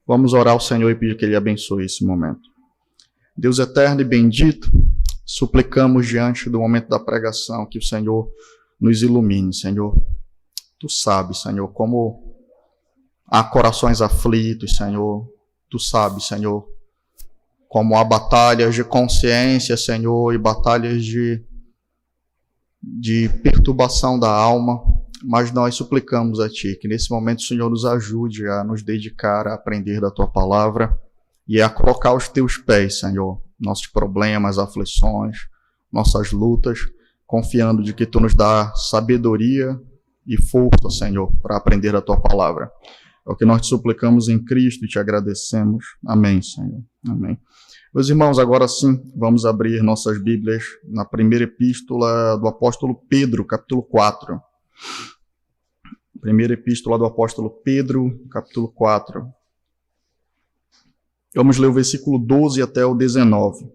Vamos orar ao Senhor e pedir que Ele abençoe esse momento. Deus eterno e bendito, suplicamos diante do momento da pregação que o Senhor nos ilumine, Senhor. Tu sabes, Senhor, como há corações aflitos, Senhor. Tu sabes, Senhor, como há batalhas de consciência, Senhor, e batalhas de perturbação da alma, mas nós suplicamos a Ti que nesse momento o Senhor nos ajude a nos dedicar a aprender da Tua palavra e a colocar aos Teus pés, Senhor, nossos problemas, aflições, nossas lutas, confiando de que Tu nos dá sabedoria e força, Senhor, para aprender a Tua palavra. É o que nós te suplicamos em Cristo e te agradecemos. Amém, Senhor. Amém. Meus irmãos, agora sim, vamos abrir nossas Bíblias na primeira epístola do apóstolo Pedro, capítulo 4. Primeira epístola do apóstolo Pedro, capítulo 4. Vamos ler o versículo 12 até o 19.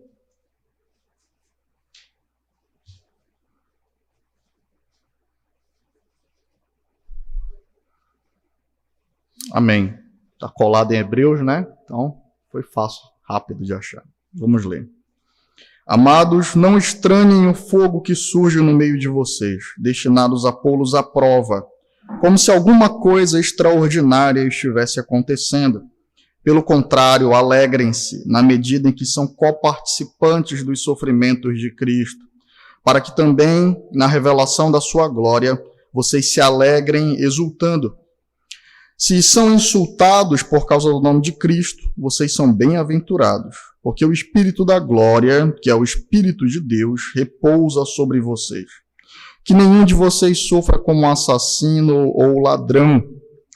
Amém. Está colado em Hebreus, né? Então, foi fácil, rápido de achar. Vamos ler. Amados, não estranhem o fogo que surge no meio de vocês, destinados a pô-los à prova, como se alguma coisa extraordinária estivesse acontecendo. Pelo contrário, alegrem-se na medida em que são coparticipantes dos sofrimentos de Cristo, para que também, na revelação da sua glória, vocês se alegrem exultando. Se são insultados por causa do nome de Cristo, vocês são bem-aventurados, porque o Espírito da glória, que é o Espírito de Deus, repousa sobre vocês. Que nenhum de vocês sofra como assassino ou ladrão,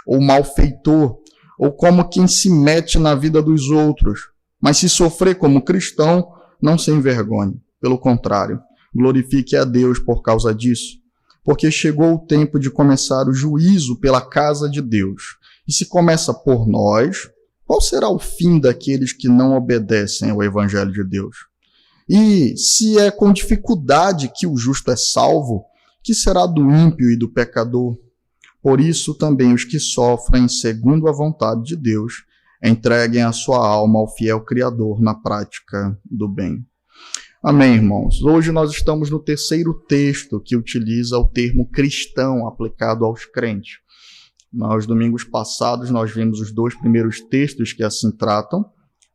ou malfeitor, ou como quem se mete na vida dos outros, mas se sofrer como cristão, não se envergonhe. Pelo contrário, glorifique a Deus por causa disso, porque chegou o tempo de começar o juízo pela casa de Deus. E se começa por nós, qual será o fim daqueles que não obedecem ao Evangelho de Deus? E se é com dificuldade que o justo é salvo, que será do ímpio e do pecador? Por isso também os que sofrem segundo a vontade de Deus, entreguem a sua alma ao fiel Criador na prática do bem. Amém, irmãos. Hoje nós estamos no terceiro texto que utiliza o termo cristão aplicado aos crentes. Nos domingos passados nós vimos os dois primeiros textos que assim tratam,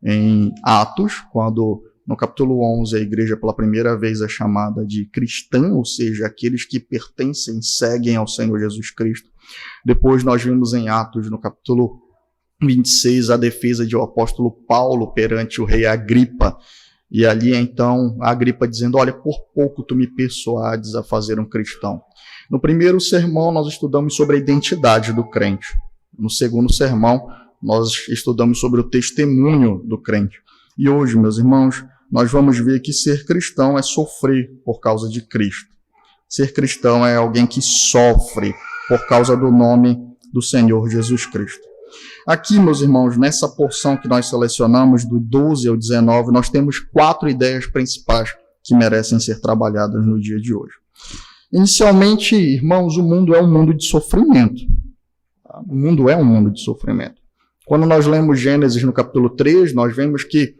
em Atos, quando no capítulo 11 a igreja pela primeira vez é chamada de cristã, ou seja, aqueles que pertencem, seguem ao Senhor Jesus Cristo. Depois nós vimos em Atos, no capítulo 26, a defesa de o apóstolo Paulo perante o rei Agripa. E ali, então, a Agripa dizendo, olha, por pouco tu me persuades a fazer um cristão. No primeiro sermão, nós estudamos sobre a identidade do crente. No segundo sermão, nós estudamos sobre o testemunho do crente. E hoje, meus irmãos, nós vamos ver que ser cristão é sofrer por causa de Cristo. Ser cristão é alguém que sofre por causa do nome do Senhor Jesus Cristo. Aqui, meus irmãos, nessa porção que nós selecionamos, do 12 ao 19, nós temos 4 ideias principais que merecem ser trabalhadas no dia de hoje. Inicialmente, irmãos, o mundo é um mundo de sofrimento. O mundo é um mundo de sofrimento. Quando nós lemos Gênesis no capítulo 3, nós vemos que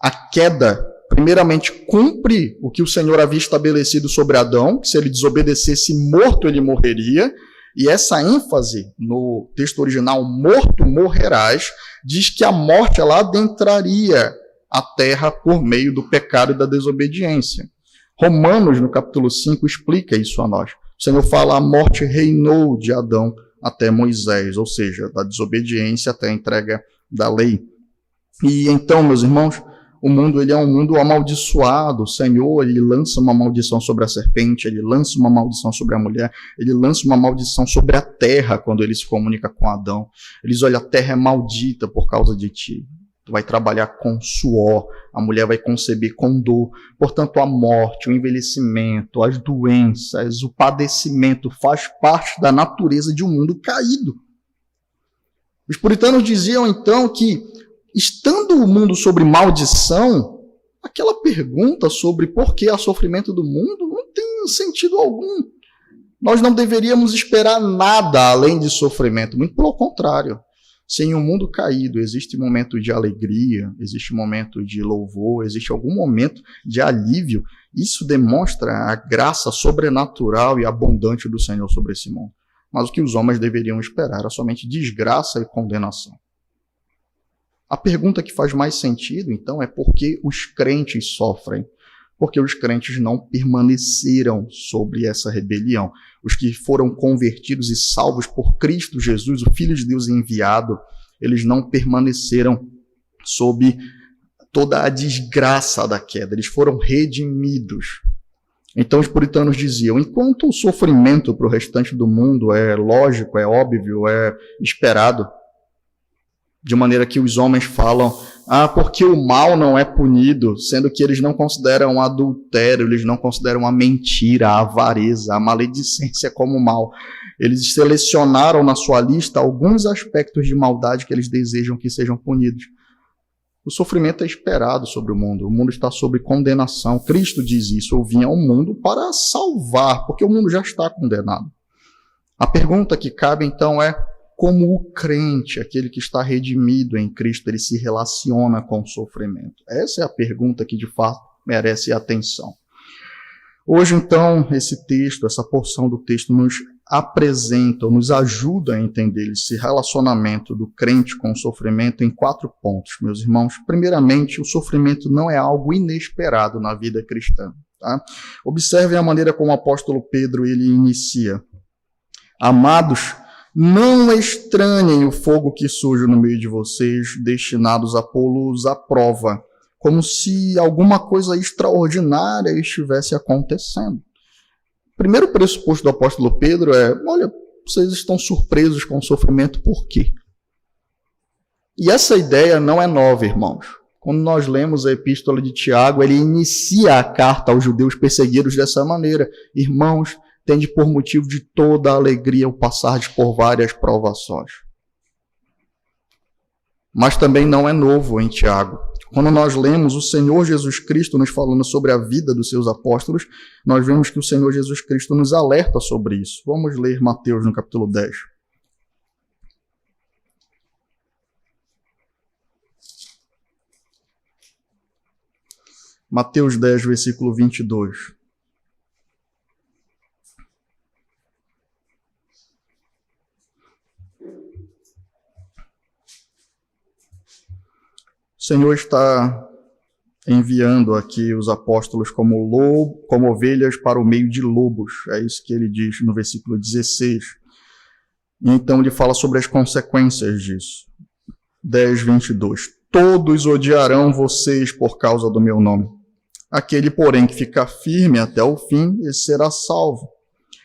a queda, primeiramente, cumpre o que o Senhor havia estabelecido sobre Adão, que se ele desobedecesse, morto ele morreria. E essa ênfase no texto original, morto morrerás, diz que a morte ela adentraria a terra por meio do pecado e da desobediência. Romanos, no capítulo 5, explica isso a nós. O Senhor fala, a morte reinou de Adão até Moisés, ou seja, da desobediência até a entrega da lei. E então, meus irmãos, o mundo ele é um mundo amaldiçoado. O Senhor ele lança uma maldição sobre a serpente, ele lança uma maldição sobre a mulher, ele lança uma maldição sobre a terra quando ele se comunica com Adão. Ele diz, olha, a terra é maldita por causa de ti. Tu vai trabalhar com suor, a mulher vai conceber com dor. Portanto, a morte, o envelhecimento, as doenças, o padecimento faz parte da natureza de um mundo caído. Os puritanos diziam então que, estando o mundo sobre maldição, aquela pergunta sobre por que há sofrimento do mundo não tem sentido algum. Nós não deveríamos esperar nada além de sofrimento, muito pelo contrário. Se em um mundo caído existe momento de alegria, existe momento de louvor, existe algum momento de alívio, isso demonstra a graça sobrenatural e abundante do Senhor sobre esse mundo. Mas o que os homens deveriam esperar era somente desgraça e condenação. A pergunta que faz mais sentido, então, é por que os crentes sofrem? Porque os crentes não permaneceram sobre essa rebelião. Os que foram convertidos e salvos por Cristo Jesus, o Filho de Deus enviado, eles não permaneceram sob toda a desgraça da queda. Eles foram redimidos. Então os puritanos diziam, enquanto o sofrimento para o restante do mundo é lógico, é óbvio, é esperado, de maneira que os homens falam, porque o mal não é punido, sendo que eles não consideram adultério, eles não consideram a mentira, a avareza, a maledicência como mal. Eles selecionaram na sua lista alguns aspectos de maldade que eles desejam que sejam punidos. O sofrimento é esperado sobre o mundo está sob condenação. Cristo diz isso, eu vim ao mundo para salvar, porque o mundo já está condenado. A pergunta que cabe então é, como o crente, aquele que está redimido em Cristo, ele se relaciona com o sofrimento? Essa é a pergunta que de fato merece atenção. Hoje então, esse texto, essa porção do texto nos apresenta, nos ajuda a entender esse relacionamento do crente com o sofrimento em 4 pontos, meus irmãos. Primeiramente, o sofrimento não é algo inesperado na vida cristã. Tá? Observem a maneira como o apóstolo Pedro ele inicia. Amados, não estranhem o fogo que surge no meio de vocês, destinados a pô-los à prova, como se alguma coisa extraordinária estivesse acontecendo. O primeiro pressuposto do apóstolo Pedro é, olha, vocês estão surpresos com o sofrimento, por quê? E essa ideia não é nova, irmãos. Quando nós lemos a epístola de Tiago, ele inicia a carta aos judeus perseguidos dessa maneira. Irmãos, tende por motivo de toda a alegria o passardes por várias provações. Mas também não é novo em Tiago. Quando nós lemos o Senhor Jesus Cristo nos falando sobre a vida dos seus apóstolos, nós vemos que o Senhor Jesus Cristo nos alerta sobre isso. Vamos ler Mateus no capítulo 10. Mateus 10, versículo 22. O Senhor está enviando aqui os apóstolos como ovelhas para o meio de lobos. É isso que ele diz no versículo 16. E então ele fala sobre as consequências disso. 10, 22. Todos odiarão vocês por causa do meu nome. Aquele, porém, que ficar firme até o fim, esse será salvo.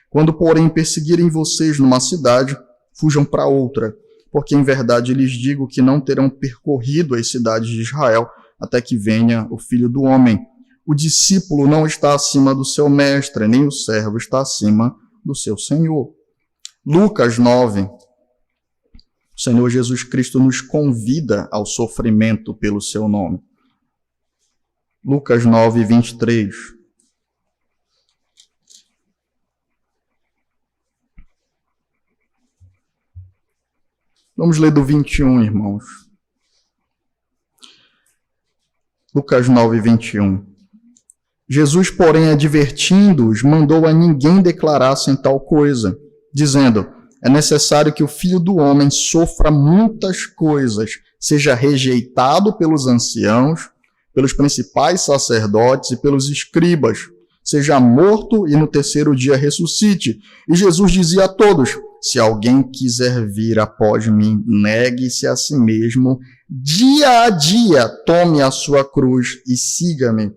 Quando, porém, perseguirem vocês numa cidade, fujam para outra. Porque em verdade lhes digo que não terão percorrido as cidades de Israel até que venha o Filho do Homem. O discípulo não está acima do seu mestre, nem o servo está acima do seu Senhor. Lucas 9. O Senhor Jesus Cristo nos convida ao sofrimento pelo seu nome. Lucas 9, 23. Vamos ler do 21, irmãos. Lucas 9, 21. Jesus, porém, advertindo-os, mandou a ninguém declarassem tal coisa, dizendo, é necessário que o Filho do Homem sofra muitas coisas, seja rejeitado pelos anciãos, pelos principais sacerdotes e pelos escribas, seja morto e no terceiro dia ressuscite. E Jesus dizia a todos, se alguém quiser vir após mim, negue-se a si mesmo, dia a dia tome a sua cruz e siga-me.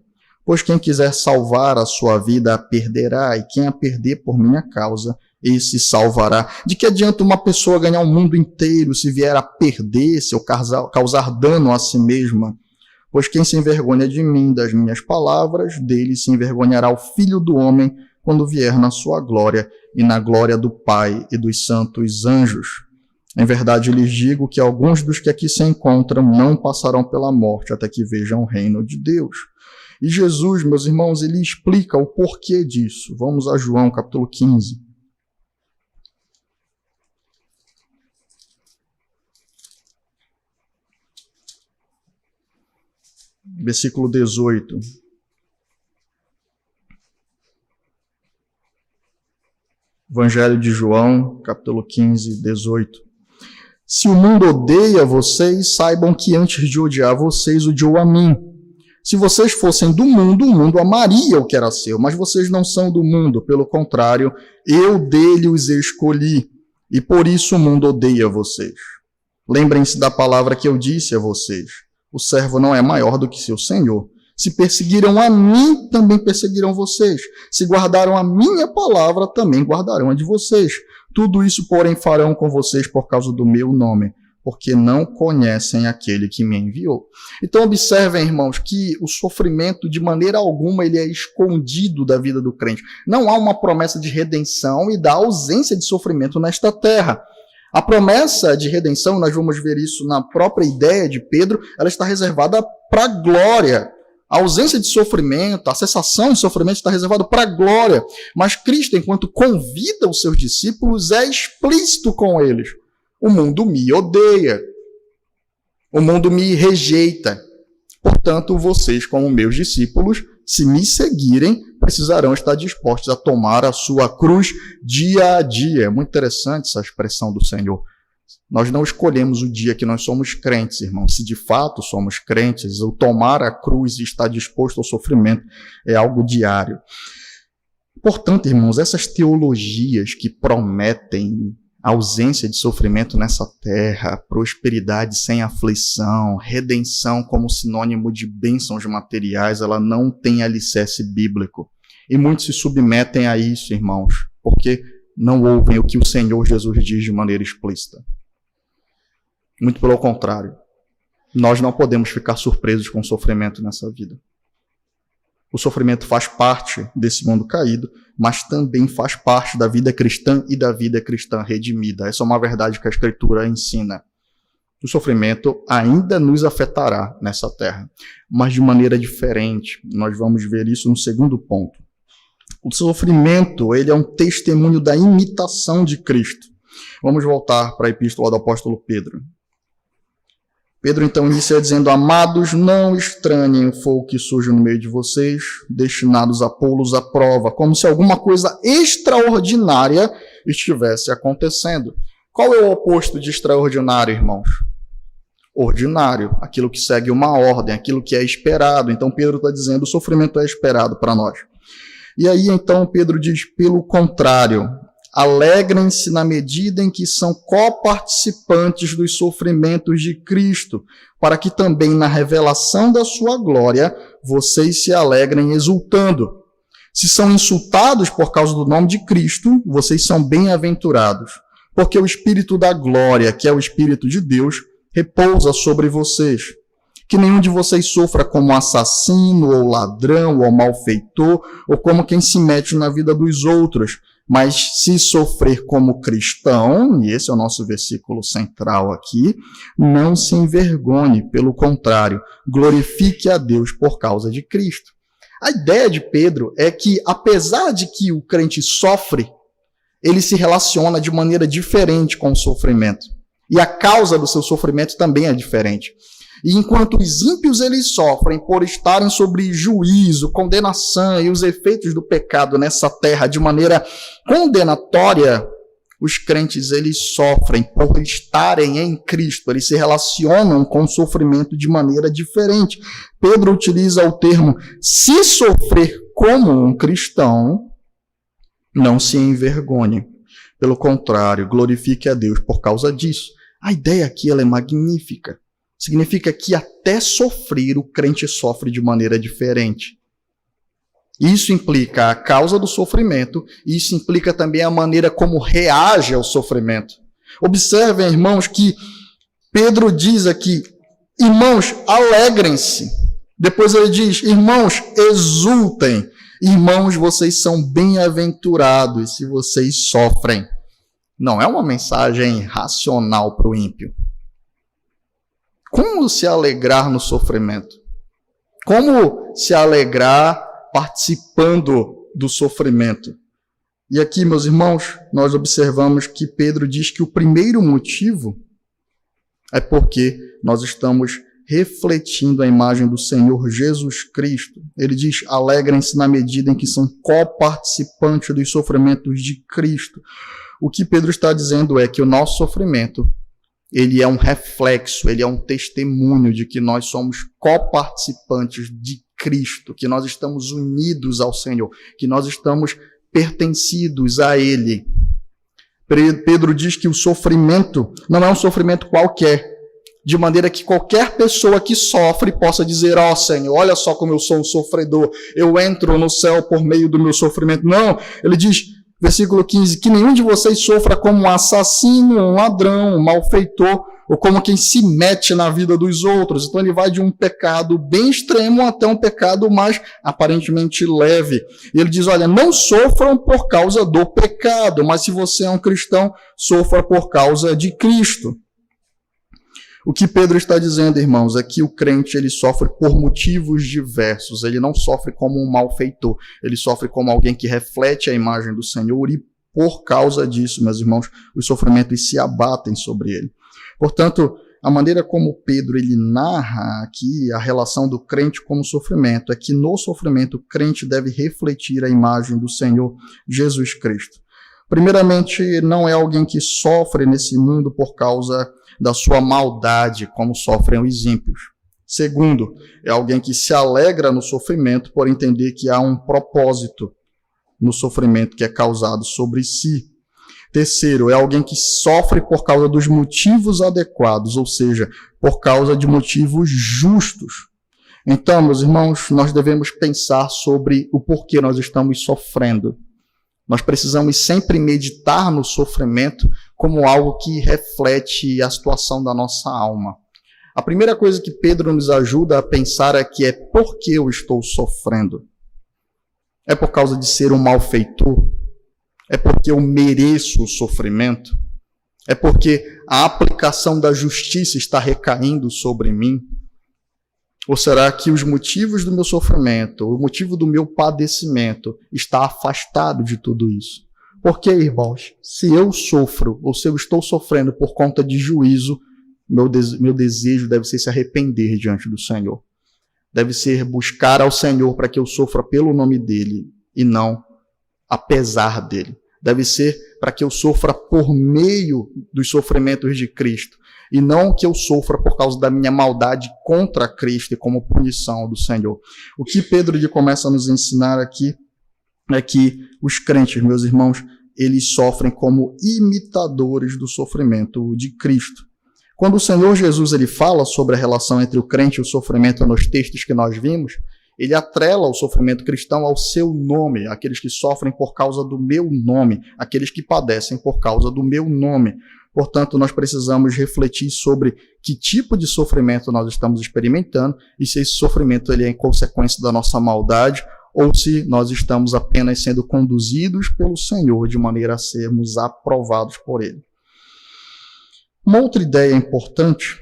Pois quem quiser salvar a sua vida a perderá, e quem a perder por minha causa, esse salvará. De que adianta uma pessoa ganhar o mundo inteiro se vier a perder-se ou causar dano a si mesma? Pois quem se envergonha de mim, das minhas palavras, dele se envergonhará o Filho do Homem, quando vier na sua glória e na glória do Pai e dos santos anjos. Em verdade lhes digo que alguns dos que aqui se encontram não passarão pela morte até que vejam o reino de Deus. E Jesus, meus irmãos, ele explica o porquê disso. Vamos a João, capítulo 15. versículo 18. Evangelho de João, capítulo 15, 18. Se o mundo odeia vocês, saibam que antes de odiar vocês, odiou a mim. Se vocês fossem do mundo, o mundo amaria o que era seu, mas vocês não são do mundo, pelo contrário, eu dele os escolhi, e por isso o mundo odeia vocês. Lembrem-se da palavra que eu disse a vocês: o servo não é maior do que seu senhor. Se perseguiram a mim, também perseguirão vocês. Se guardaram a minha palavra, também guardarão a de vocês. Tudo isso, porém, farão com vocês por causa do meu nome, porque não conhecem aquele que me enviou. Então, observem, irmãos, que o sofrimento, de maneira alguma, ele é escondido da vida do crente. Não há uma promessa de redenção e da ausência de sofrimento nesta terra. A promessa de redenção, nós vamos ver isso na própria ideia de Pedro, ela está reservada para a glória. A ausência de sofrimento, a cessação de sofrimento está reservada para a glória. Mas Cristo, enquanto convida os seus discípulos, é explícito com eles. O mundo me odeia. O mundo me rejeita. Portanto, vocês, como meus discípulos, se me seguirem, precisarão estar dispostos a tomar a sua cruz dia a dia. É muito interessante essa expressão do Senhor. Nós não escolhemos o dia que nós somos crentes, irmãos. Se de fato somos crentes, o tomar a cruz e estar disposto ao sofrimento é algo diário. Portanto, irmãos, essas teologias que prometem ausência de sofrimento nessa terra, prosperidade sem aflição, redenção como sinônimo de bênçãos materiais, ela não tem alicerce bíblico. E muitos se submetem a isso, irmãos, porque não ouvem o que o Senhor Jesus diz de maneira explícita. Muito pelo contrário. Nós não podemos ficar surpresos com o sofrimento nessa vida. O sofrimento faz parte desse mundo caído, mas também faz parte da vida cristã e da vida cristã redimida. Essa é uma verdade que a Escritura ensina. O sofrimento ainda nos afetará nessa terra, mas de maneira diferente. Nós vamos ver isso no segundo ponto. O sofrimento, ele é um testemunho da imitação de Cristo. Vamos voltar para a epístola do apóstolo Pedro. Pedro então inicia dizendo: amados, não estranhem o fogo que surge no meio de vocês, destinados a pô-los à prova, como se alguma coisa extraordinária estivesse acontecendo. Qual é o oposto de extraordinário, irmãos? Ordinário, aquilo que segue uma ordem, aquilo que é esperado. Então Pedro está dizendo: o sofrimento é esperado para nós. E aí então Pedro diz: pelo contrário, alegrem-se na medida em que são coparticipantes dos sofrimentos de Cristo, para que também na revelação da sua glória vocês se alegrem exultando. Se são insultados por causa do nome de Cristo, vocês são bem-aventurados, porque o Espírito da glória, que é o Espírito de Deus, repousa sobre vocês. Que nenhum de vocês sofra como assassino, ou ladrão, ou malfeitor, ou como quem se mete na vida dos outros, mas se sofrer como cristão, e esse é o nosso versículo central aqui, não se envergonhe, pelo contrário, glorifique a Deus por causa de Cristo. A ideia de Pedro é que, apesar de que o crente sofre, ele se relaciona de maneira diferente com o sofrimento. E a causa do seu sofrimento também é diferente. E enquanto os ímpios eles sofrem por estarem sobre juízo, condenação e os efeitos do pecado nessa terra de maneira condenatória, os crentes eles sofrem por estarem em Cristo. Eles se relacionam com o sofrimento de maneira diferente. Pedro utiliza o termo: se sofrer como um cristão, não se envergonhe. Pelo contrário, glorifique a Deus por causa disso. A ideia aqui ela é magnífica. Significa que até sofrer, o crente sofre de maneira diferente. Isso implica a causa do sofrimento, e isso implica também a maneira como reage ao sofrimento. Observem, irmãos, que Pedro diz aqui: irmãos, alegrem-se. Depois ele diz: irmãos, exultem. Irmãos, vocês são bem-aventurados se vocês sofrem. Não é uma mensagem racional para o ímpio. Como se alegrar no sofrimento? Como se alegrar participando do sofrimento? E aqui, meus irmãos, nós observamos que Pedro diz que o primeiro motivo é porque nós estamos refletindo a imagem do Senhor Jesus Cristo. Ele diz, alegrem-se na medida em que são coparticipantes dos sofrimentos de Cristo. O que Pedro está dizendo é que o nosso sofrimento, ele é um reflexo, ele é um testemunho de que nós somos coparticipantes de Cristo, que nós estamos unidos ao Senhor, que nós estamos pertencidos a Ele. Pedro diz que o sofrimento não é um sofrimento qualquer, de maneira que qualquer pessoa que sofre possa dizer, ó Senhor, olha só como eu sou um sofredor, eu entro no céu por meio do meu sofrimento. Não, ele diz, versículo 15, que nenhum de vocês sofra como um assassino, um ladrão, um malfeitor, ou como quem se mete na vida dos outros. Então ele vai de um pecado bem extremo até um pecado mais aparentemente leve. E ele diz, olha, não sofram por causa do pecado, mas se você é um cristão, sofra por causa de Cristo. O que Pedro está dizendo, irmãos, é que o crente ele sofre por motivos diversos. Ele não sofre como um malfeitor. Ele sofre como alguém que reflete a imagem do Senhor e por causa disso, meus irmãos, os sofrimentos se abatem sobre ele. Portanto, a maneira como Pedro ele narra aqui a relação do crente com o sofrimento é que no sofrimento o crente deve refletir a imagem do Senhor Jesus Cristo. Primeiramente, não é alguém que sofre nesse mundo por causa da sua maldade, como sofrem os ímpios. Segundo, é alguém que se alegra no sofrimento por entender que há um propósito no sofrimento que é causado sobre si. Terceiro, é alguém que sofre por causa dos motivos adequados, ou seja, por causa de motivos justos. Então, meus irmãos, nós devemos pensar sobre o porquê nós estamos sofrendo. Nós precisamos sempre meditar no sofrimento como algo que reflete a situação da nossa alma. A primeira coisa que Pedro nos ajuda a pensar aqui é por que eu estou sofrendo? É por causa de ser um malfeitor? É porque eu mereço o sofrimento? É porque a aplicação da justiça está recaindo sobre mim? Ou será que os motivos do meu sofrimento, o motivo do meu padecimento está afastado de tudo isso? Porque, irmãos, se eu sofro ou se eu estou sofrendo por conta de juízo, meu desejo deve ser se arrepender diante do Senhor. Deve ser buscar ao Senhor para que eu sofra pelo nome dele e não apesar dele. Deve ser para que eu sofra por meio dos sofrimentos de Cristo e não que eu sofra por causa da minha maldade contra Cristo e como punição do Senhor. O que Pedro começa a nos ensinar aqui é que os crentes, meus irmãos, eles sofrem como imitadores do sofrimento de Cristo. Quando o Senhor Jesus ele fala sobre a relação entre o crente e o sofrimento nos textos que nós vimos, ele atrela o sofrimento cristão ao seu nome, aqueles que sofrem por causa do meu nome, aqueles que padecem por causa do meu nome. Portanto, nós precisamos refletir sobre que tipo de sofrimento nós estamos experimentando e se esse sofrimento ele é em consequência da nossa maldade ou se nós estamos apenas sendo conduzidos pelo Senhor de maneira a sermos aprovados por Ele. Uma outra ideia importante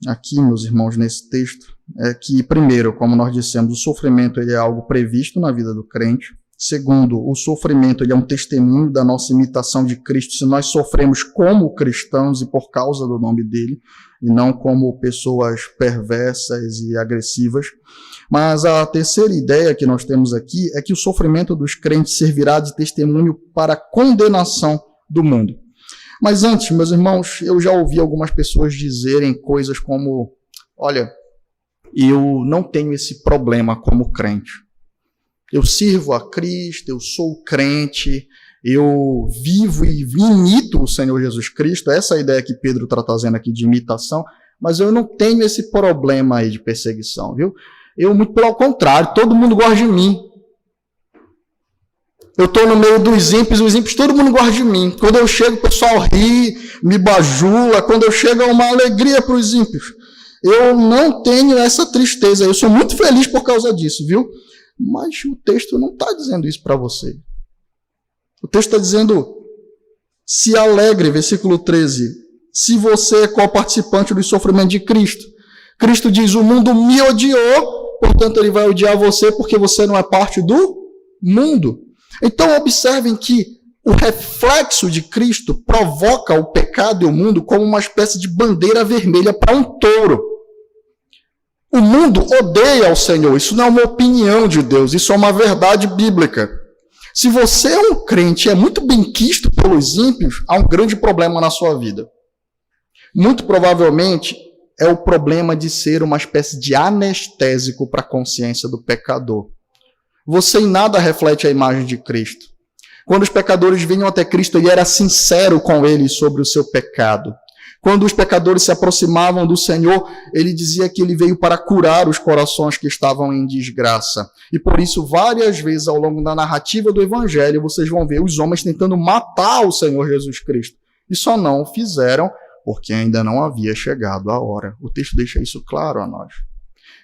aqui, meus irmãos, nesse texto, é que, primeiro, como nós dissemos, o sofrimento ele é algo previsto na vida do crente. Segundo, o sofrimento ele é um testemunho da nossa imitação de Cristo, se nós sofremos como cristãos e por causa do nome dele, e não como pessoas perversas e agressivas. Mas a terceira ideia que nós temos aqui é que o sofrimento dos crentes servirá de testemunho para a condenação do mundo. Mas antes, meus irmãos, eu já ouvi algumas pessoas dizerem coisas como, olha, eu não tenho esse problema como crente. Eu sirvo a Cristo, eu sou crente, eu vivo e imito o Senhor Jesus Cristo. Essa é a ideia que Pedro está trazendo aqui de imitação, mas eu não tenho esse problema aí de perseguição, viu? Eu, muito pelo contrário, todo mundo gosta de mim. Eu estou no meio dos ímpios, os ímpios, todo mundo gosta de mim. Quando eu chego, o pessoal ri, me bajula. Quando eu chego, é uma alegria para os ímpios. Eu não tenho essa tristeza. Eu sou muito feliz por causa disso, viu? Mas o texto não está dizendo isso para você. O texto está dizendo, se alegre, versículo 13, se você é co-participante do sofrimento de Cristo. Cristo diz, o mundo me odiou, portanto ele vai odiar você porque você não é parte do mundo. Então observem que o reflexo de Cristo provoca o pecado e o mundo como uma espécie de bandeira vermelha para um touro. O mundo odeia o Senhor. Isso não é uma opinião de Deus, isso é uma verdade bíblica. Se você é um crente e é muito benquisto pelos ímpios, há um grande problema na sua vida. Muito provavelmente é o problema de ser uma espécie de anestésico para a consciência do pecador. Você em nada reflete a imagem de Cristo. Quando os pecadores vinham até Cristo, ele era sincero com eles sobre o seu pecado. Quando os pecadores se aproximavam do Senhor, ele dizia que ele veio para curar os corações que estavam em desgraça. E por isso, várias vezes ao longo da narrativa do Evangelho, vocês vão ver os homens tentando matar o Senhor Jesus Cristo. E só não o fizeram porque ainda não havia chegado a hora. O texto deixa isso claro a nós.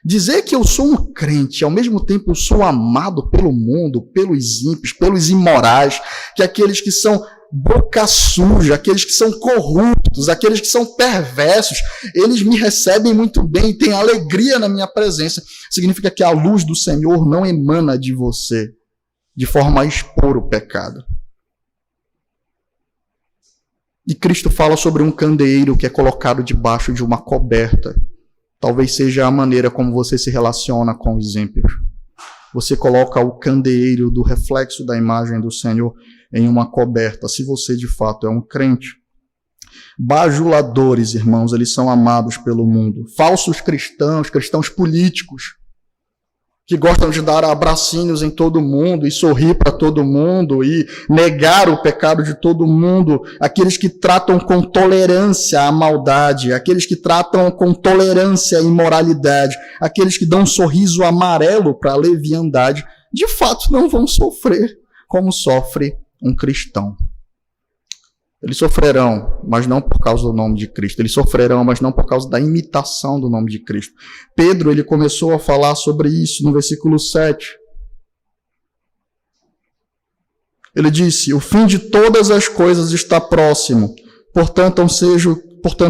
Dizer que eu sou um crente, ao mesmo tempo eu sou amado pelo mundo, pelos ímpios, pelos imorais, que aqueles que são boca suja, aqueles que são corruptos, aqueles que são perversos, eles me recebem muito bem, têm alegria na minha presença. Significa que a luz do Senhor não emana de você, de forma a expor o pecado. E Cristo fala sobre um candeeiro que é colocado debaixo de uma coberta. Talvez seja a maneira como você se relaciona com os ímpios. Você coloca o candeeiro do reflexo da imagem do Senhor em uma coberta, se você de fato é um crente. Bajuladores, irmãos, eles são amados pelo mundo. Falsos cristãos, cristãos políticos, que gostam de dar abracinhos em todo mundo e sorrir para todo mundo e negar o pecado de todo mundo. Aqueles que tratam com tolerância a maldade, aqueles que tratam com tolerância a imoralidade, aqueles que dão um sorriso amarelo para a leviandade, de fato não vão sofrer como sofre um cristão. Eles sofrerão, mas não por causa do nome de Cristo. Eles sofrerão, mas não por causa da imitação do nome de Cristo. Pedro, ele começou a falar sobre isso no versículo 7. Ele disse: o fim de todas as coisas está próximo. Portanto,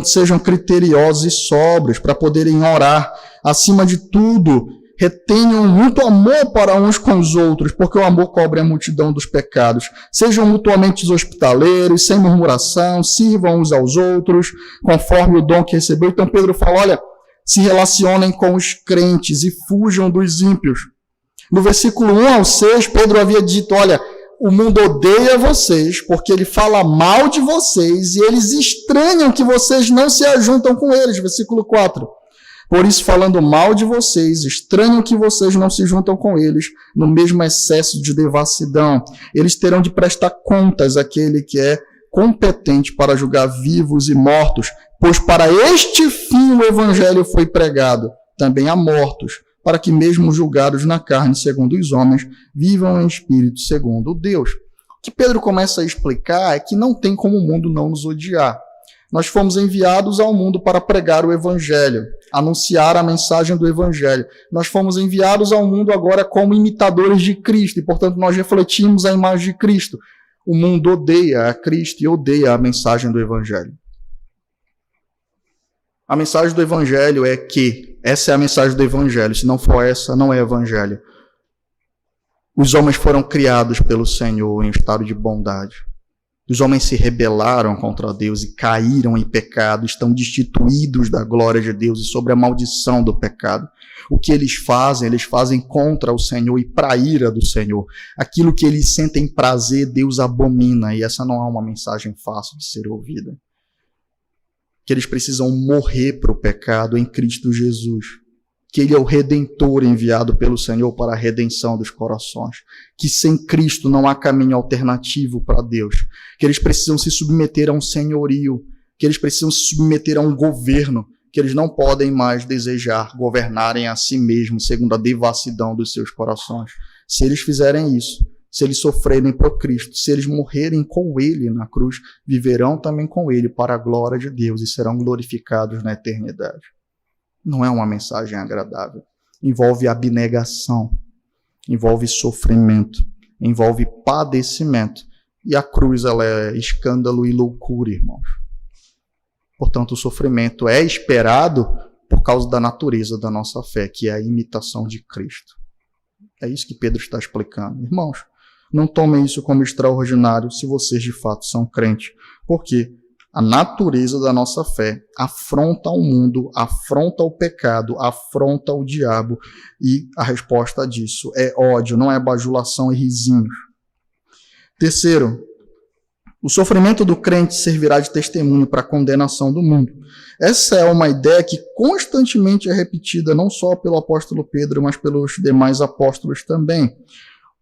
sejam criteriosos e sóbrios para poderem orar. Acima de tudo, retenham muito amor para uns com os outros, porque o amor cobre a multidão dos pecados. Sejam mutuamente hospitaleiros, sem murmuração, sirvam uns aos outros, conforme o dom que recebeu. Então Pedro fala, olha, se relacionem com os crentes e fujam dos ímpios. No versículo 1 ao 6, Pedro havia dito, olha, o mundo odeia vocês, porque ele fala mal de vocês, e eles estranham que vocês não se ajuntam com eles. Versículo 4. Por isso, falando mal de vocês, estranham que vocês não se juntam com eles no mesmo excesso de devassidão. Eles terão de prestar contas àquele que é competente para julgar vivos e mortos, pois para este fim o evangelho foi pregado, também a mortos, para que mesmo julgados na carne, segundo os homens, vivam em espírito, segundo Deus. O que Pedro começa a explicar é que não tem como o mundo não nos odiar. Nós fomos enviados ao mundo para pregar o evangelho, anunciar a mensagem do evangelho. Nós fomos enviados ao mundo agora como imitadores de Cristo, e portanto nós refletimos a imagem de Cristo. O mundo odeia a Cristo e odeia a mensagem do evangelho. A mensagem do evangelho é que, essa é a mensagem do evangelho, se não for essa, não é evangelho. Os homens foram criados pelo Senhor em estado de bondade. Os homens se rebelaram contra Deus e caíram em pecado, estão destituídos da glória de Deus e sobre a maldição do pecado. O que eles fazem contra o Senhor e para a ira do Senhor. Aquilo que eles sentem prazer, Deus abomina, e essa não é uma mensagem fácil de ser ouvida. Que eles precisam morrer para o pecado em Cristo Jesus. Que Ele é o Redentor enviado pelo Senhor para a redenção dos corações. Que sem Cristo não há caminho alternativo para Deus. Que eles precisam se submeter a um senhorio. Que eles precisam se submeter a um governo. Que eles não podem mais desejar governarem a si mesmos segundo a devassidão dos seus corações. Se eles fizerem isso, se eles sofrerem por Cristo, se eles morrerem com Ele na cruz, viverão também com Ele para a glória de Deus e serão glorificados na eternidade. Não é uma mensagem agradável. Envolve abnegação, envolve sofrimento, envolve padecimento. E a cruz, ela é escândalo e loucura, irmãos. Portanto, o sofrimento é esperado por causa da natureza da nossa fé, que é a imitação de Cristo. É isso que Pedro está explicando. Irmãos, não tomem isso como extraordinário se vocês de fato são crentes, porque a natureza da nossa fé, afronta o mundo, afronta o pecado, afronta o diabo, e a resposta disso é ódio, não é bajulação e risinhos. Terceiro, o sofrimento do crente servirá de testemunho para a condenação do mundo. Essa é uma ideia que constantemente é repetida não só pelo apóstolo Pedro, mas pelos demais apóstolos também.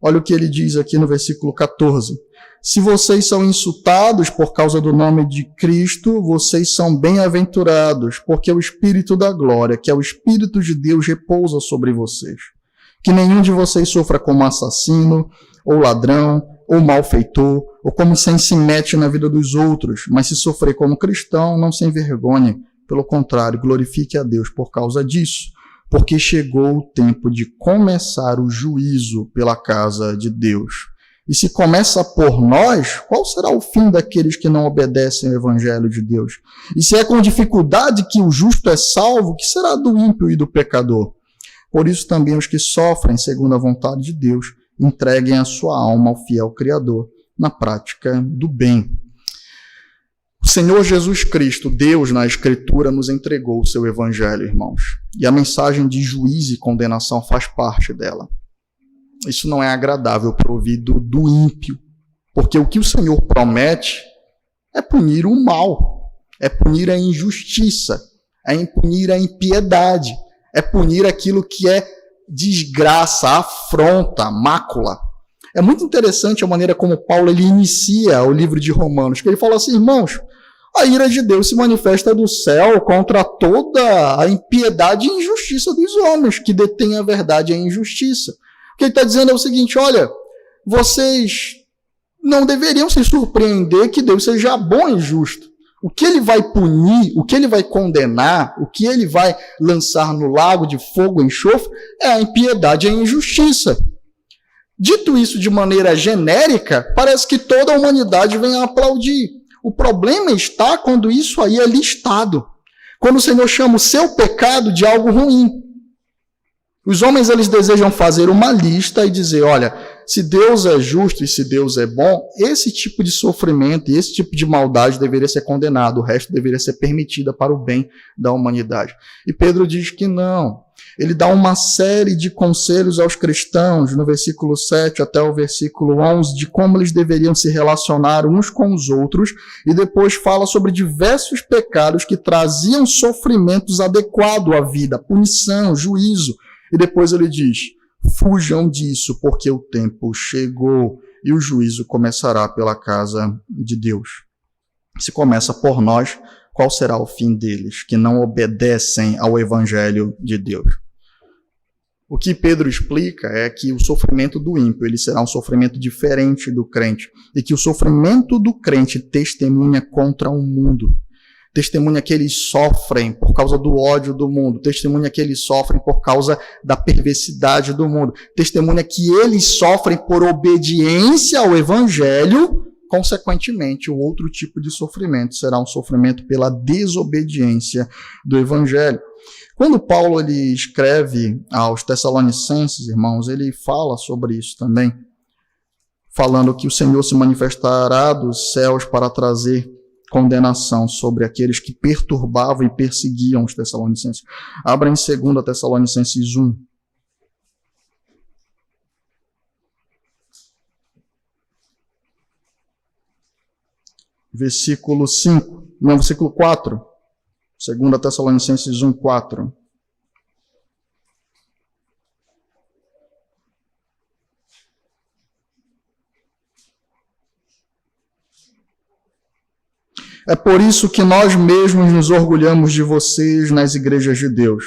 Olha o que ele diz aqui no versículo 14. Se vocês são insultados por causa do nome de Cristo, vocês são bem-aventurados, porque o Espírito da glória, que é o Espírito de Deus, repousa sobre vocês. Que nenhum de vocês sofra como assassino, ou ladrão, ou malfeitor, ou como quem se mete na vida dos outros, mas se sofrer como cristão, não se envergonhe. Pelo contrário, glorifique a Deus por causa disso, porque chegou o tempo de começar o juízo pela casa de Deus. E se começa por nós, qual será o fim daqueles que não obedecem ao Evangelho de Deus? E se é com dificuldade que o justo é salvo, o que será do ímpio e do pecador? Por isso também os que sofrem segundo a vontade de Deus, entreguem a sua alma ao fiel Criador na prática do bem. O Senhor Jesus Cristo, Deus na Escritura, nos entregou o seu Evangelho, irmãos. E a mensagem de juízo e condenação faz parte dela. Isso não é agradável para o ouvido do ímpio, porque o que o Senhor promete é punir o mal, é punir a injustiça, é punir a impiedade, é punir aquilo que é desgraça, afronta, mácula. É muito interessante a maneira como Paulo ele inicia o livro de Romanos, que ele fala assim, irmãos, a ira de Deus se manifesta do céu contra toda a impiedade e injustiça dos homens, que detêm a verdade e a injustiça. O que ele está dizendo é o seguinte, olha, vocês não deveriam se surpreender que Deus seja bom e justo. O que ele vai punir, o que ele vai condenar, o que ele vai lançar no lago de fogo e enxofre é a impiedade e a injustiça. Dito isso de maneira genérica, parece que toda a humanidade vem a aplaudir. O problema está quando isso aí é listado. Quando o Senhor chama o seu pecado de algo ruim. Os homens eles desejam fazer uma lista e dizer, olha, se Deus é justo e se Deus é bom, esse tipo de sofrimento e esse tipo de maldade deveria ser condenado, o resto deveria ser permitida para o bem da humanidade. E Pedro diz que não. Ele dá uma série de conselhos aos cristãos, no versículo 7 até o versículo 11, de como eles deveriam se relacionar uns com os outros, e depois fala sobre diversos pecados que traziam sofrimentos adequados à vida, punição, juízo. E depois ele diz, fujam disso, porque o tempo chegou e o juízo começará pela casa de Deus. Se começa por nós, qual será o fim deles, que não obedecem ao Evangelho de Deus? O que Pedro explica é que o sofrimento do ímpio ele será um sofrimento diferente do crente, e que o sofrimento do crente testemunha contra o mundo. Testemunha que eles sofrem por causa do ódio do mundo. Testemunha que eles sofrem por causa da perversidade do mundo. Testemunha que eles sofrem por obediência ao Evangelho. Consequentemente, o outro tipo de sofrimento será um sofrimento pela desobediência do Evangelho. Quando Paulo ele escreve aos Tessalonicenses, irmãos, ele fala sobre isso também, falando que o Senhor se manifestará dos céus para trazer condenação sobre aqueles que perturbavam e perseguiam os Tessalonicenses. Abra em 2 Tessalonicenses 1. Versículo 5. Não, versículo 4. 2 Tessalonicenses 1, 4. É por isso que nós mesmos nos orgulhamos de vocês nas igrejas de Deus,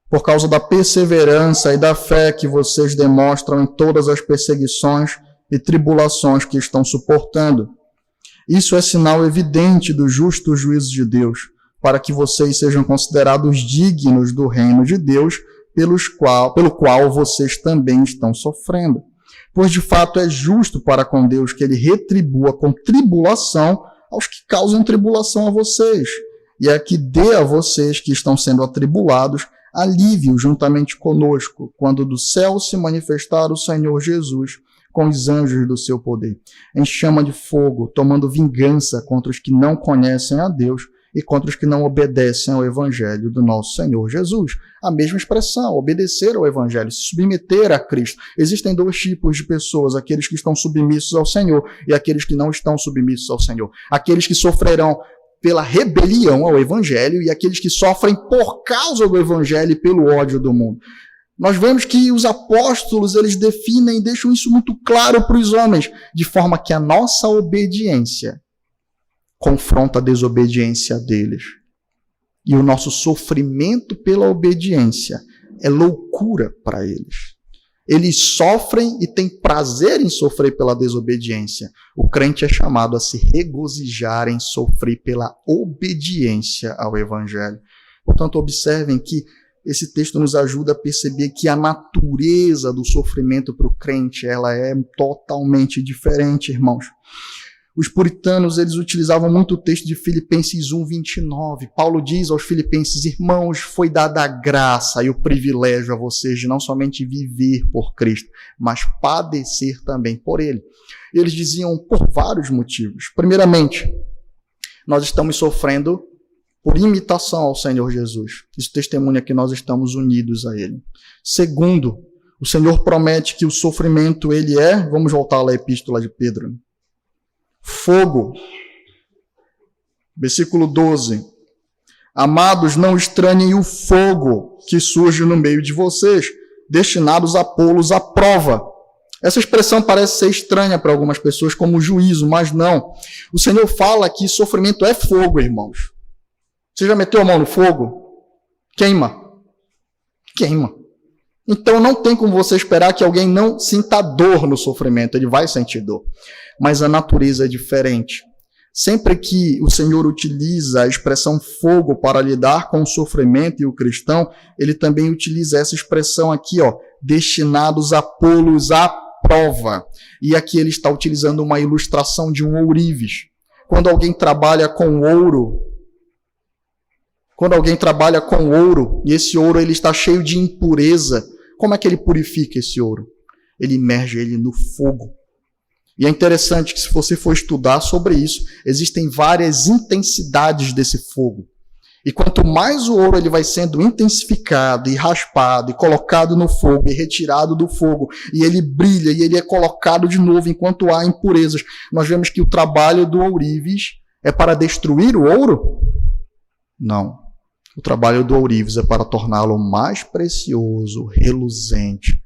por causa da perseverança e da fé que vocês demonstram em todas as perseguições e tribulações que estão suportando. Isso é sinal evidente do justo juízo de Deus, para que vocês sejam considerados dignos do reino de Deus, pelo qual vocês também estão sofrendo. Pois de fato é justo para com Deus que ele retribua com tribulação aos que causam tribulação a vocês, e é que dê a vocês que estão sendo atribulados alívio juntamente conosco, quando do céu se manifestar o Senhor Jesus com os anjos do seu poder, em chama de fogo, tomando vingança contra os que não conhecem a Deus e contra os que não obedecem ao Evangelho do nosso Senhor Jesus. A mesma expressão, obedecer ao Evangelho, se submeter a Cristo. Existem dois tipos de pessoas, aqueles que estão submissos ao Senhor e aqueles que não estão submissos ao Senhor. Aqueles que sofrerão pela rebelião ao Evangelho e aqueles que sofrem por causa do Evangelho e pelo ódio do mundo. Nós vemos que os apóstolos, eles definem e deixam isso muito claro para os homens, de forma que a nossa obediência confronta a desobediência deles. E o nosso sofrimento pela obediência é loucura para eles. Eles sofrem e têm prazer em sofrer pela desobediência. O crente é chamado a se regozijar em sofrer pela obediência ao Evangelho. Portanto, observem que esse texto nos ajuda a perceber que a natureza do sofrimento para o crente, ela é totalmente diferente, irmãos. Os puritanos, eles utilizavam muito o texto de Filipenses 1:29. Paulo diz aos filipenses: irmãos, foi dada a graça e o privilégio a vocês de não somente viver por Cristo, mas padecer também por Ele. Eles diziam por vários motivos. Primeiramente, nós estamos sofrendo por imitação ao Senhor Jesus. Isso testemunha que nós estamos unidos a Ele. Segundo, o Senhor promete que o sofrimento, ele é, vamos voltar lá à epístola de Pedro, fogo. Versículo 12. Amados, não estranhem o fogo que surge no meio de vocês, destinados a pô-los à prova. Essa expressão parece ser estranha para algumas pessoas como juízo, mas não. O Senhor fala que sofrimento é fogo, irmãos. Você já meteu a mão no fogo? Queima. Queima. Então não tem como você esperar que alguém não sinta dor no sofrimento. Ele vai sentir dor. Mas a natureza é diferente. Sempre que o Senhor utiliza a expressão fogo para lidar com o sofrimento e o cristão, ele também utiliza essa expressão aqui, destinados a pô-los à prova. E aqui ele está utilizando uma ilustração de um ourives. Quando alguém trabalha com ouro, e esse ouro ele está cheio de impureza, como é que ele purifica esse ouro? Ele imerge ele no fogo. E é interessante que se você for estudar sobre isso, existem várias intensidades desse fogo. E quanto mais o ouro ele vai sendo intensificado e raspado e colocado no fogo e retirado do fogo, e ele brilha e ele é colocado de novo enquanto há impurezas, nós vemos que o trabalho do ourives é para destruir o ouro? Não. O trabalho do ourives é para torná-lo mais precioso, reluzente.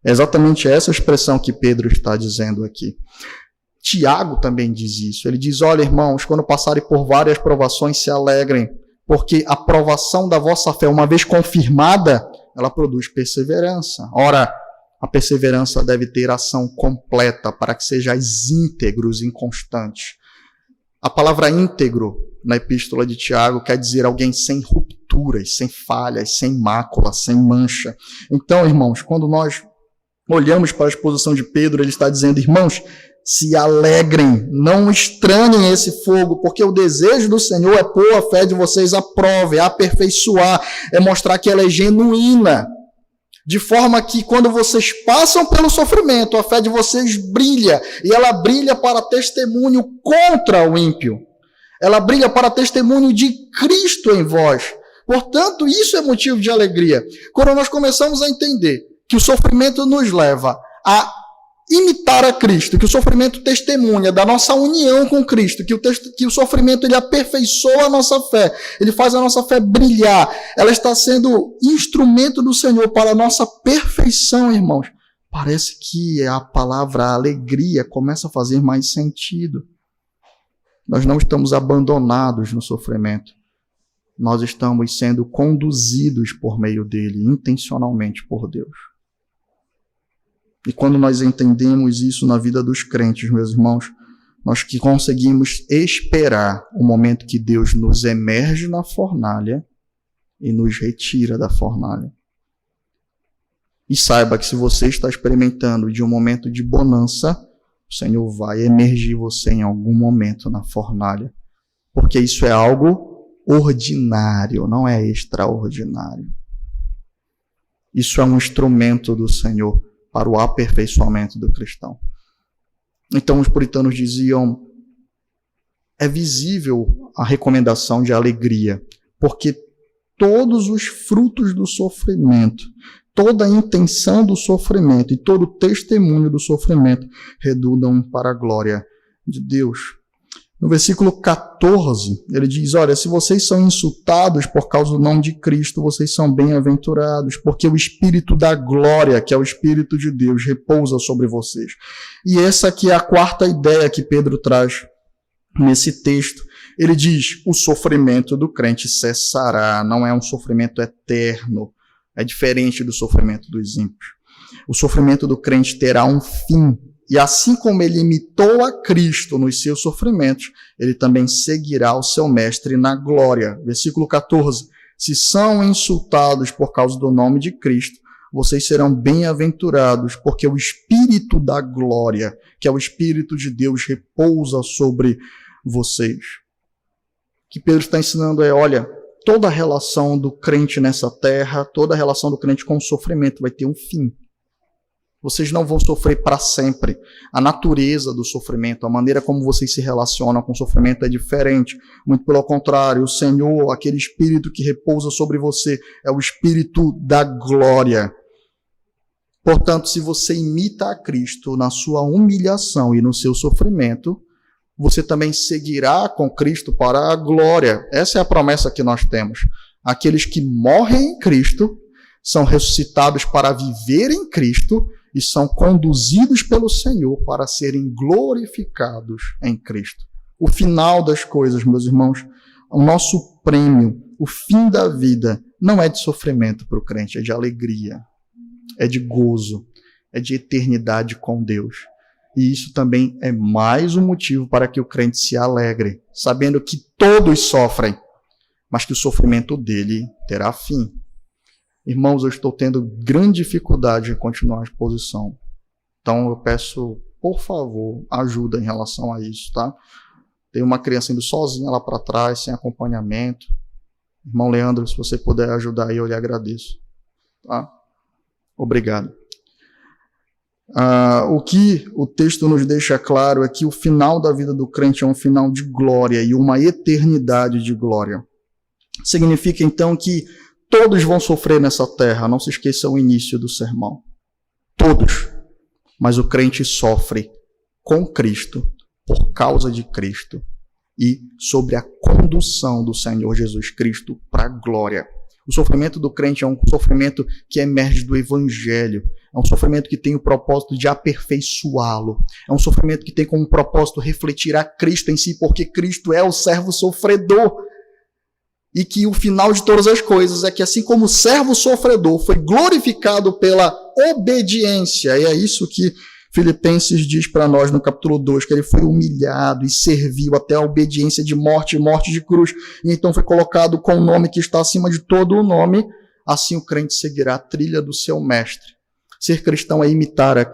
É exatamente essa expressão que Pedro está dizendo aqui. Tiago também diz isso. Ele diz: olha, irmãos, quando passarem por várias provações, se alegrem, porque a provação da vossa fé, uma vez confirmada, ela produz perseverança. Ora, a perseverança deve ter ação completa para que sejais íntegros e inconstantes. A palavra íntegro na epístola de Tiago quer dizer alguém sem rupturas, sem falhas, sem mácula, sem mancha. Então, irmãos, quando nós olhamos para a exposição de Pedro, ele está dizendo: irmãos, se alegrem, não estranhem esse fogo, porque o desejo do Senhor é pôr a fé de vocês à prova, é aperfeiçoar, é mostrar que ela é genuína. De forma que quando vocês passam pelo sofrimento, a fé de vocês brilha, e ela brilha para testemunho contra o ímpio. Ela brilha para testemunho de Cristo em vós. Portanto, isso é motivo de alegria. Quando nós começamos a entender que o sofrimento nos leva a imitar a Cristo, que o sofrimento testemunha da nossa união com Cristo, que o sofrimento ele aperfeiçoa a nossa fé, ele faz a nossa fé brilhar, ela está sendo instrumento do Senhor para a nossa perfeição, irmãos. Parece que a palavra alegria começa a fazer mais sentido. Nós não estamos abandonados no sofrimento. Nós estamos sendo conduzidos por meio dele, intencionalmente por Deus. E quando nós entendemos isso na vida dos crentes, meus irmãos, nós que conseguimos esperar o momento que Deus nos emerge na fornalha e nos retira da fornalha. E saiba que se você está experimentando de um momento de bonança, o Senhor vai emergir você em algum momento na fornalha. Porque isso é algo ordinário, não é extraordinário. Isso é um instrumento do Senhor para o aperfeiçoamento do cristão. Então os puritanos diziam, é visível a recomendação de alegria, porque todos os frutos do sofrimento, toda a intenção do sofrimento e todo o testemunho do sofrimento redundam para a glória de Deus. No versículo 14, ele diz, olha, se vocês são insultados por causa do nome de Cristo, vocês são bem-aventurados, porque o Espírito da glória, que é o Espírito de Deus, repousa sobre vocês. E essa aqui é a quarta ideia que Pedro traz nesse texto. Ele diz, o sofrimento do crente cessará, não é um sofrimento eterno, é diferente do sofrimento dos ímpios. O sofrimento do crente terá um fim, e assim como ele imitou a Cristo nos seus sofrimentos, ele também seguirá o seu mestre na glória. Versículo 14, se são insultados por causa do nome de Cristo, vocês serão bem-aventurados, porque o Espírito da glória, que é o Espírito de Deus, repousa sobre vocês. O que Pedro está ensinando é, olha, toda a relação do crente nessa terra, toda a relação do crente com o sofrimento vai ter um fim. Vocês não vão sofrer para sempre. A natureza do sofrimento, a maneira como vocês se relacionam com o sofrimento é diferente. Muito pelo contrário, o Senhor, aquele Espírito que repousa sobre você, é o Espírito da glória. Portanto, se você imita a Cristo na sua humilhação e no seu sofrimento, você também seguirá com Cristo para a glória. Essa é a promessa que nós temos. Aqueles que morrem em Cristo são ressuscitados para viver em Cristo e são conduzidos pelo Senhor para serem glorificados em Cristo. O final das coisas, meus irmãos, o nosso prêmio, o fim da vida, não é de sofrimento para o crente, é de alegria, é de gozo, é de eternidade com Deus. E isso também é mais um motivo para que o crente se alegre, sabendo que todos sofrem, mas que o sofrimento dele terá fim. Irmãos, eu estou tendo grande dificuldade em continuar a exposição. Então eu peço, por favor, ajuda em relação a isso, tá? Tem uma criança indo sozinha lá para trás, sem acompanhamento. Irmão Leandro, se você puder ajudar aí, eu lhe agradeço. Tá? Obrigado. O que o texto nos deixa claro é que o final da vida do crente é um final de glória e uma eternidade de glória. Significa então que todos vão sofrer nessa terra, não se esqueça o início do sermão. Todos. Mas o crente sofre com Cristo, por causa de Cristo e sobre a condução do Senhor Jesus Cristo para a glória. O sofrimento do crente é um sofrimento que emerge do Evangelho. É um sofrimento que tem o propósito de aperfeiçoá-lo. É um sofrimento que tem como propósito refletir a Cristo em si, porque Cristo é o servo sofredor. E que o final de todas as coisas é que assim como o servo sofredor foi glorificado pela obediência, e é isso que Filipenses diz para nós no capítulo 2, que ele foi humilhado e serviu até a obediência de morte de cruz, e então foi colocado com o nome que está acima de todo o nome, assim o crente seguirá a trilha do seu mestre. Ser cristão é imitar a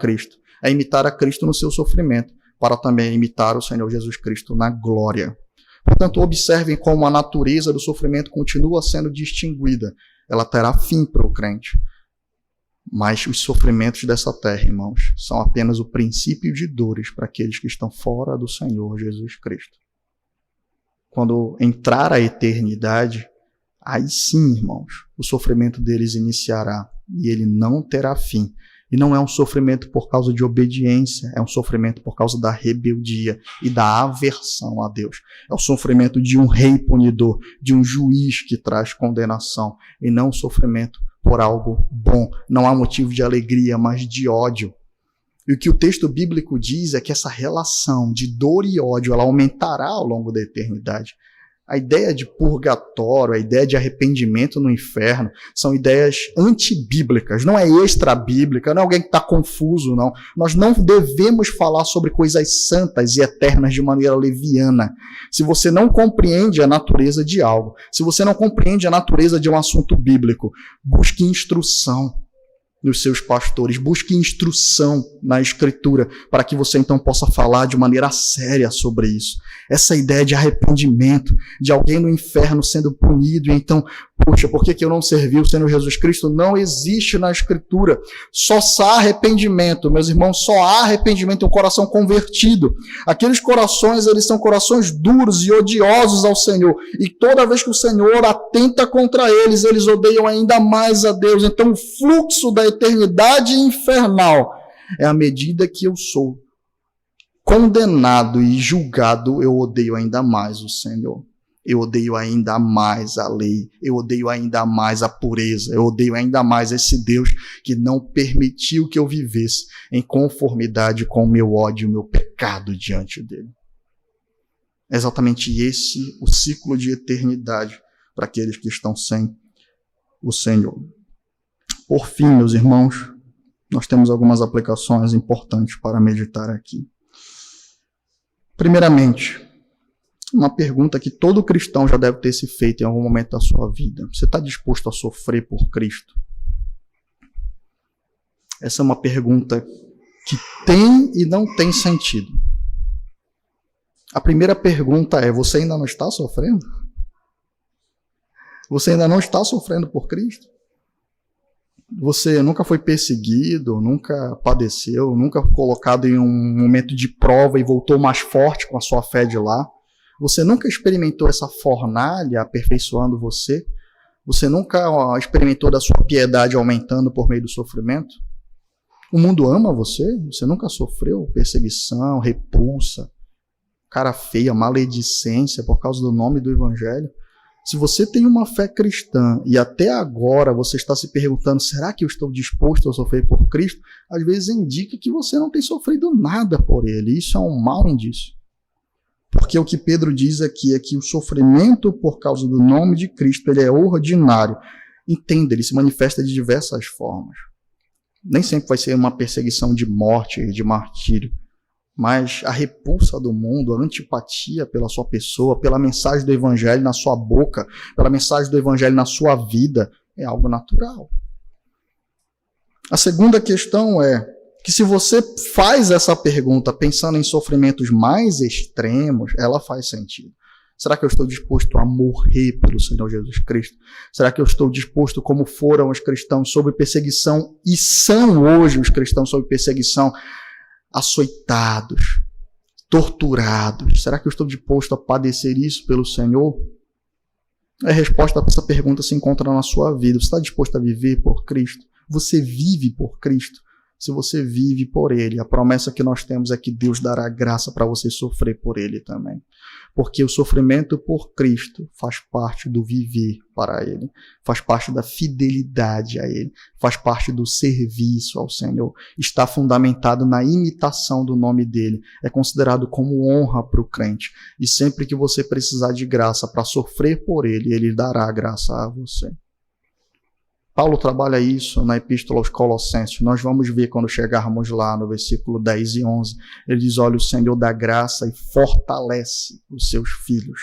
Cristo no seu sofrimento, para também imitar o Senhor Jesus Cristo na glória. Portanto, observem como a natureza do sofrimento continua sendo distinguida. Ela terá fim para o crente. Mas os sofrimentos dessa terra, irmãos, são apenas o princípio de dores para aqueles que estão fora do Senhor Jesus Cristo. Quando entrar a eternidade, aí sim, irmãos, o sofrimento deles iniciará e ele não terá fim. E não é um sofrimento por causa de obediência, é um sofrimento por causa da rebeldia e da aversão a Deus. É o sofrimento de um rei punidor, de um juiz que traz condenação, e não um sofrimento por algo bom. Não há motivo de alegria, mas de ódio. E o que o texto bíblico diz é que essa relação de dor e ódio ela aumentará ao longo da eternidade. A ideia de purgatório, a ideia de arrependimento no inferno, são ideias antibíblicas, não é extra-bíblica, não é alguém que está confuso, não. Nós não devemos falar sobre coisas santas e eternas de maneira leviana. Se você não compreende a natureza de algo, se você não compreende a natureza de um assunto bíblico, busque instrução nos seus pastores, busque instrução na Escritura, para que você então possa falar de maneira séria sobre isso. Essa ideia de arrependimento, de alguém no inferno sendo punido, e então Puxa, por que eu não servi o Senhor Jesus Cristo? Não existe na Escritura. Só há arrependimento, meus irmãos, só há arrependimento em um coração convertido. Aqueles corações, eles são corações duros e odiosos ao Senhor. E toda vez que o Senhor atenta contra eles, eles odeiam ainda mais a Deus. Então o fluxo da eternidade infernal é à medida que eu sou condenado e julgado, eu odeio ainda mais o Senhor. Eu odeio ainda mais a lei, eu odeio ainda mais a pureza, eu odeio ainda mais esse Deus que não permitiu que eu vivesse em conformidade com o meu ódio e o meu pecado diante dele. É exatamente esse o ciclo de eternidade para aqueles que estão sem o Senhor. Por fim, meus irmãos, nós temos algumas aplicações importantes para meditar aqui. Primeiramente, uma pergunta que todo cristão já deve ter se feito em algum momento da sua vida. Você está disposto a sofrer por Cristo? Essa é uma pergunta que tem e não tem sentido. A primeira pergunta é: você ainda não está sofrendo? Você ainda não está sofrendo por Cristo? Você nunca foi perseguido, nunca padeceu, nunca foi colocado em um momento de prova e voltou mais forte com a sua fé de lá? Você nunca experimentou essa fornalha aperfeiçoando você? Você nunca experimentou da sua piedade aumentando por meio do sofrimento? O mundo ama você? Você nunca sofreu perseguição, repulsa, cara feia, maledicência por causa do nome do Evangelho? Se você tem uma fé cristã e até agora você está se perguntando: será que eu estou disposto a sofrer por Cristo? Às vezes indica que você não tem sofrido nada por Ele. Isso é um mau indício. Porque o que Pedro diz aqui é que o sofrimento por causa do nome de Cristo, ele é ordinário. Entenda, ele se manifesta de diversas formas. Nem sempre vai ser uma perseguição de morte e de martírio, mas a repulsa do mundo, a antipatia pela sua pessoa, pela mensagem do Evangelho na sua boca, pela mensagem do Evangelho na sua vida, é algo natural. A segunda questão é que se você faz essa pergunta pensando em sofrimentos mais extremos, ela faz sentido. Será que eu estou disposto a morrer pelo Senhor Jesus Cristo? Será que eu estou disposto, como foram os cristãos sob perseguição, e são hoje os cristãos sob perseguição, açoitados, torturados? Será que eu estou disposto a padecer isso pelo Senhor? A resposta para essa pergunta se encontra na sua vida. Você está disposto a viver por Cristo? Você vive por Cristo? Se você vive por Ele, a promessa que nós temos é que Deus dará graça para você sofrer por Ele também. Porque o sofrimento por Cristo faz parte do viver para Ele, faz parte da fidelidade a Ele, faz parte do serviço ao Senhor. Está fundamentado na imitação do nome dEle. É considerado como honra para o crente. E sempre que você precisar de graça para sofrer por Ele, Ele dará graça a você. Paulo trabalha isso na Epístola aos Colossenses. Nós vamos ver quando chegarmos lá no versículo 10 e 11. Ele diz: olha, o Senhor dá graça e fortalece os seus filhos.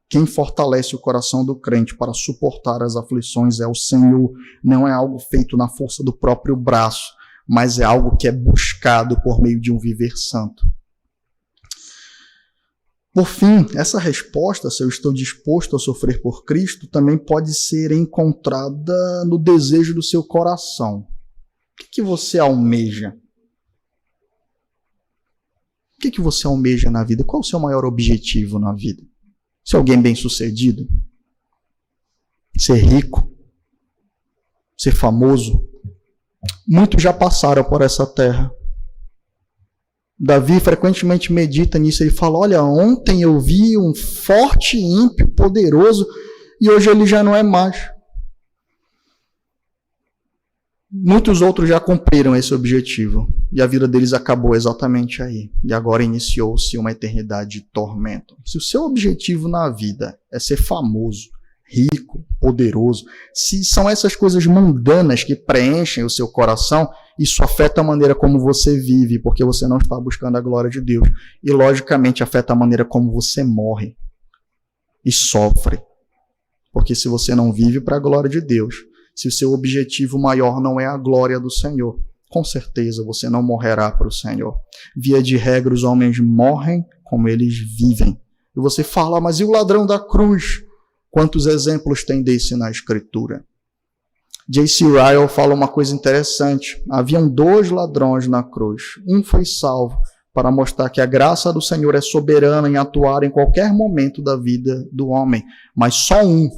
Quem fortalece o coração do crente para suportar as aflições é o Senhor. Não é algo feito na força do próprio braço, mas é algo que é buscado por meio de um viver santo. Por fim, essa resposta, se eu estou disposto a sofrer por Cristo, também pode ser encontrada no desejo do seu coração. O que você almeja? O que você almeja na vida? Qual é o seu maior objetivo na vida? Ser alguém bem-sucedido? Ser rico? Ser famoso? Muitos já passaram por essa terra. Davi frequentemente medita nisso. Ele fala: olha, ontem eu vi um forte ímpio, poderoso, e hoje ele já não é mais. Muitos outros já cumpriram esse objetivo, e a vida deles acabou exatamente aí. E agora iniciou-se uma eternidade de tormento. Se o seu objetivo na vida é ser famoso, rico, poderoso, se são essas coisas mundanas que preenchem o seu coração, isso afeta a maneira como você vive, porque você não está buscando a glória de Deus. E, logicamente, afeta a maneira como você morre e sofre. Porque se você não vive para a glória de Deus, se o seu objetivo maior não é a glória do Senhor, com certeza você não morrerá para o Senhor. Via de regra, os homens morrem como eles vivem. E você fala: mas e o ladrão da cruz? Quantos exemplos tem desse na Escritura? J.C. Ryle fala uma coisa interessante. Haviam 2 ladrões na cruz. Um foi salvo para mostrar que a graça do Senhor é soberana em atuar em qualquer momento da vida do homem. Mas só um,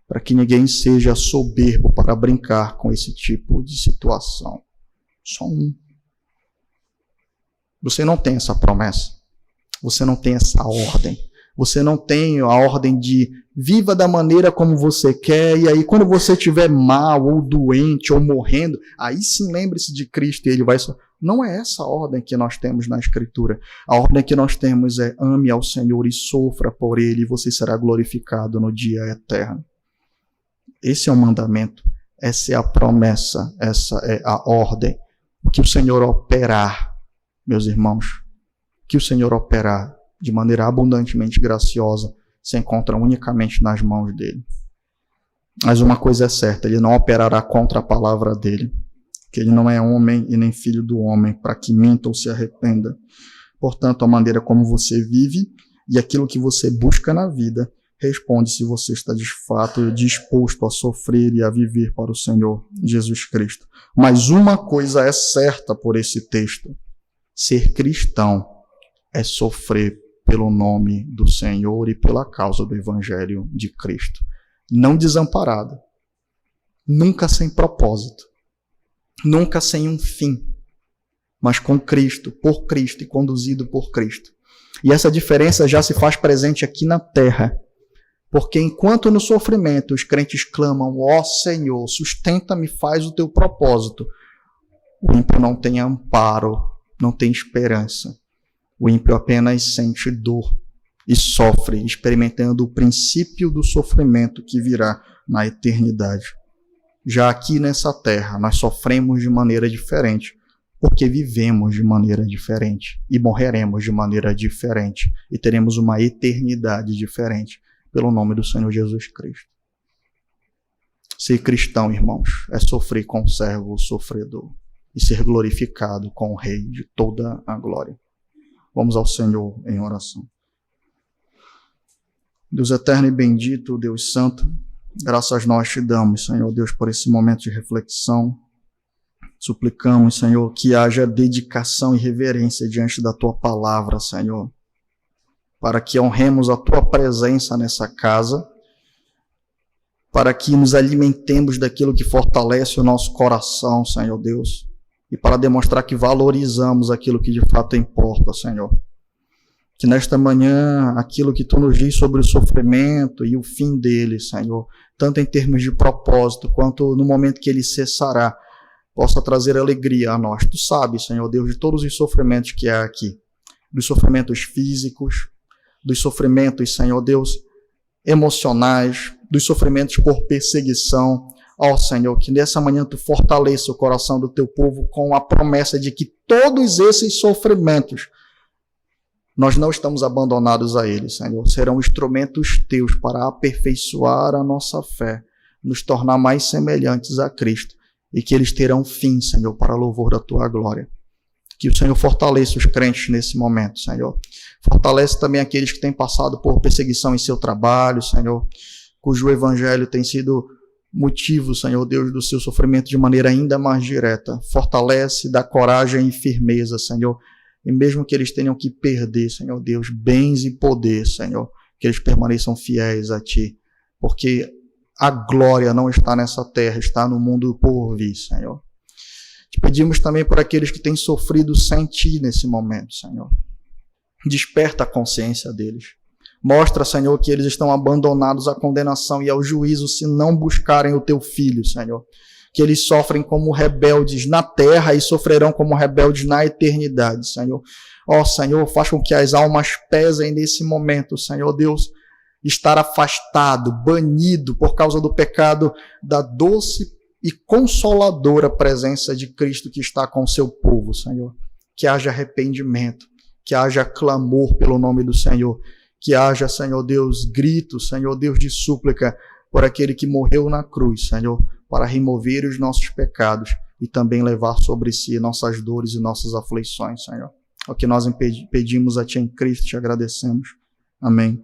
para que ninguém seja soberbo para brincar com esse tipo de situação. Só um. Você não tem essa promessa. Você não tem essa ordem. Você não tem a ordem de viva da maneira como você quer, e aí quando você estiver mal, ou doente, ou morrendo, aí sim lembre-se de Cristo e Ele vai... Não é essa a ordem que nós temos na Escritura. A ordem que nós temos é ame ao Senhor e sofra por Ele, e você será glorificado no dia eterno. Esse é o mandamento, essa é a promessa, essa é a ordem. O que o Senhor operar, meus irmãos, o que o Senhor operar de maneira abundantemente graciosa, se encontra unicamente nas mãos dele. Mas uma coisa é certa, ele não operará contra a palavra dele, que ele não é homem e nem filho do homem, para que minta ou se arrependa. Portanto, a maneira como você vive e aquilo que você busca na vida, responde se você está de fato disposto a sofrer e a viver para o Senhor Jesus Cristo. Mas uma coisa é certa por esse texto: ser cristão é sofrer pelo nome do Senhor e pela causa do Evangelho de Cristo. Não desamparado, nunca sem propósito, nunca sem um fim, mas com Cristo, por Cristo e conduzido por Cristo. E essa diferença já se faz presente aqui na terra, porque enquanto no sofrimento os crentes clamam: ó Senhor, sustenta-me, faz o teu propósito, o ímpio não tem amparo, não tem esperança. O ímpio apenas sente dor e sofre, experimentando o princípio do sofrimento que virá na eternidade. Já aqui nessa terra, nós sofremos de maneira diferente, porque vivemos de maneira diferente e morreremos de maneira diferente e teremos uma eternidade diferente pelo nome do Senhor Jesus Cristo. Ser cristão, irmãos, é sofrer com o servo sofredor e ser glorificado com o Rei de toda a glória. Vamos ao Senhor em oração. Deus eterno e bendito, Deus santo, graças nós te damos, Senhor Deus, por esse momento de reflexão. Suplicamos, Senhor, que haja dedicação e reverência diante da Tua palavra, Senhor, para que honremos a Tua presença nessa casa, para que nos alimentemos daquilo que fortalece o nosso coração, Senhor Deus, e para demonstrar que valorizamos aquilo que de fato importa, Senhor. Que nesta manhã, aquilo que Tu nos diz sobre o sofrimento e o fim dele, Senhor, tanto em termos de propósito, quanto no momento que ele cessará, possa trazer alegria a nós. Tu sabes, Senhor Deus, de todos os sofrimentos que há aqui, dos sofrimentos físicos, dos sofrimentos, Senhor Deus, emocionais, dos sofrimentos por perseguição. Ó Senhor, que nessa manhã Tu fortaleça o coração do Teu povo com a promessa de que todos esses sofrimentos, nós não estamos abandonados a eles, Senhor. Serão instrumentos Teus para aperfeiçoar a nossa fé, nos tornar mais semelhantes a Cristo, e que eles terão fim, Senhor, para louvor da Tua glória. Que o Senhor fortaleça os crentes nesse momento, Senhor. Fortalece também aqueles que têm passado por perseguição em seu trabalho, Senhor, cujo evangelho tem sido motivo, Senhor Deus, do seu sofrimento de maneira ainda mais direta. Fortalece, dá coragem e firmeza, Senhor. E mesmo que eles tenham que perder, Senhor Deus, bens e poder, Senhor, que eles permaneçam fiéis a Ti. Porque a glória não está nessa terra, está no mundo por vir, Senhor. Te pedimos também por aqueles que têm sofrido sem Ti nesse momento, Senhor. Desperta a consciência deles. Mostra, Senhor, que eles estão abandonados à condenação e ao juízo se não buscarem o Teu Filho, Senhor. Que eles sofrem como rebeldes na terra e sofrerão como rebeldes na eternidade, Senhor. Ó Senhor, faz com que as almas pesem nesse momento, Senhor Deus, estar afastado, banido por causa do pecado da doce e consoladora presença de Cristo que está com o seu povo, Senhor. Que haja arrependimento, que haja clamor pelo nome do Senhor, que haja, Senhor Deus, grito, Senhor Deus, de súplica por aquele que morreu na cruz, Senhor, para remover os nossos pecados e também levar sobre si nossas dores e nossas aflições, Senhor. É o que nós pedimos a Ti em Cristo, te agradecemos. Amém.